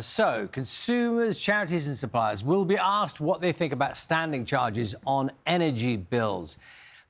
So, consumers, charities and suppliers will be asked what they think about standing charges on energy bills.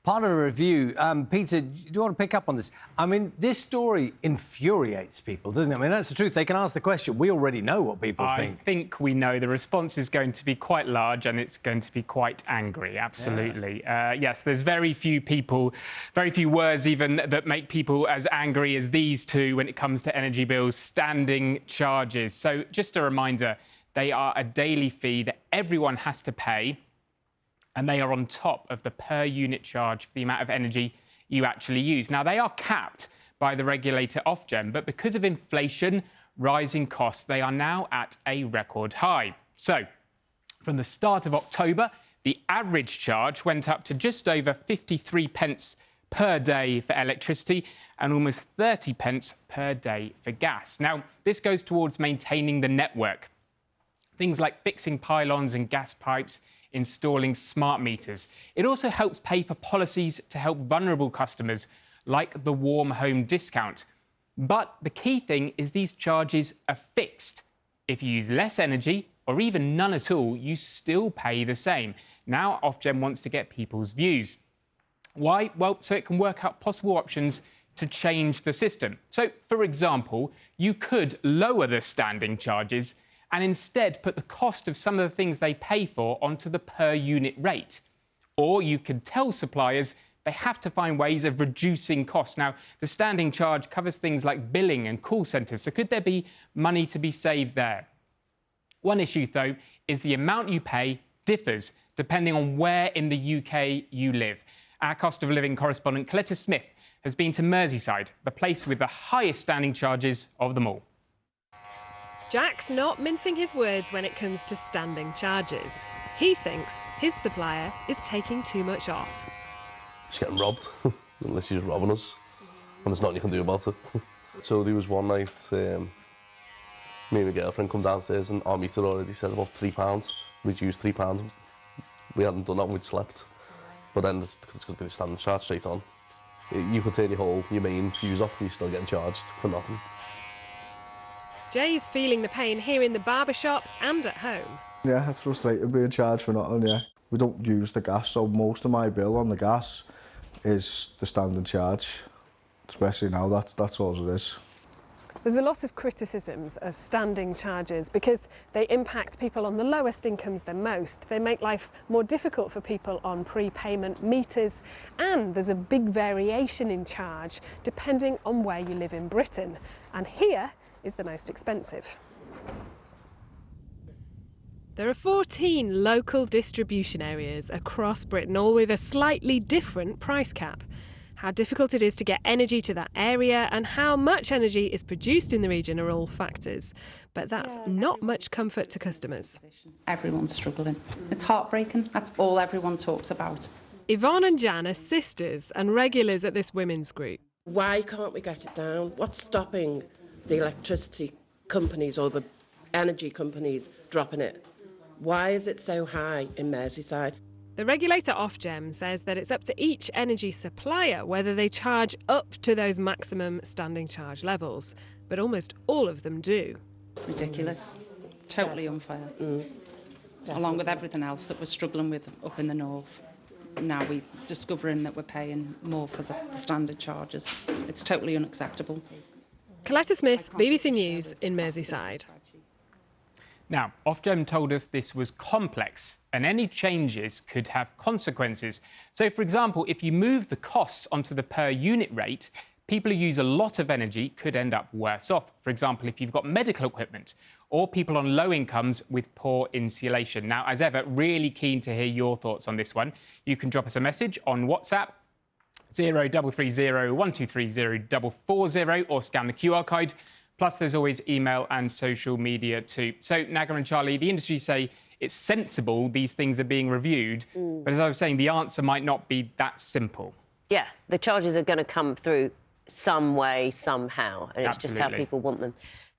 Part of a review, Peter, do you want to pick up on this? I mean, this story infuriates people, doesn't it? I mean, that's the truth. They can ask the question. We already know what people think. I think we know the response is going to be quite large and it's going to be quite angry, absolutely. Yeah. Yes, there's very few people, very few words even, that make people as angry as these two when it comes to energy bills, standing charges. So just a reminder, they are a daily fee that everyone has to pay, and they are on top of the per unit charge for the amount of energy you actually use. Now, they are capped by the regulator Ofgem, but because of inflation, rising costs, they are now at a record high. So, from the start of October, the average charge went up to just over 53 pence per day for electricity and almost 30 pence per day for gas. Now, this goes towards maintaining the network. Things like fixing pylons and gas pipes, installing smart meters. It also helps pay for policies to help vulnerable customers, like the warm home discount. But the key thing is these charges are fixed. If you use less energy, or even none at all, you still pay the same. Now Ofgem wants to get people's views. Why? Well, so it can work out possible options to change the system. So, for example, you could lower the standing charges and instead put the cost of some of the things they pay for onto the per unit rate. Or you could tell suppliers they have to find ways of reducing costs. Now, the standing charge covers things like billing and call centres, so could there be money to be saved there? One issue, though, is the amount you pay differs depending on where in the UK you live. Our cost of living correspondent, Coletta Smith, has been to Merseyside, the place with the highest standing charges of them all. Jack's not mincing his words when it comes to standing charges. He thinks his supplier is taking too much off. Just getting robbed, unless she's robbing us, and there's nothing you can do about it. So there was one night, me and my girlfriend come downstairs and our meter already said about £3. We'd used £3. We hadn't done that, we'd slept. But then it's going to be the standing charge straight on. You could turn your main fuse off and you're still getting charged for nothing. Jay's feeling the pain here in the barber shop and at home. Yeah, it's frustrating being charged for nothing, yeah. We don't use the gas, so most of my bill on the gas is the standing charge. Especially now, that's all it is. There's a lot of criticisms of standing charges because they impact people on the lowest incomes the most. They make life more difficult for people on prepayment meters, and there's a big variation in charge depending on where you live in Britain. And here is the most expensive. There are 14 local distribution areas across Britain, all with a slightly different price cap. How difficult it is to get energy to that area and how much energy is produced in the region are all factors. But that's not much comfort to customers. Everyone's struggling. It's heartbreaking. That's all everyone talks about. Yvonne and Jan are sisters and regulars at this women's group. Why can't we get it down? What's stopping the electricity companies or the energy companies dropping it? Why is it so high in Merseyside? The regulator Ofgem says that it's up to each energy supplier whether they charge up to those maximum standing charge levels, but almost all of them do. Ridiculous. Totally unfair. Along with everything else that we're struggling with up in the north. Now we're discovering that we're paying more for the standard charges. It's totally unacceptable. Coletta Smith, BBC News in Merseyside. Now, Ofgem told us this was complex and any changes could have consequences. So, for example, if you move the costs onto the per unit rate, people who use a lot of energy could end up worse off. For example, if you've got medical equipment or people on low incomes with poor insulation. Now, as ever, really keen to hear your thoughts on this one. You can drop us a message on WhatsApp 0330 1230 440 or scan the QR code. Plus, there's always email and social media too. So, Naga and Charlie, the industry say it's sensible these things are being reviewed. But as I was saying, the answer might not be that simple. Yeah, the charges are going to come through some way, somehow, and it's just how people want them.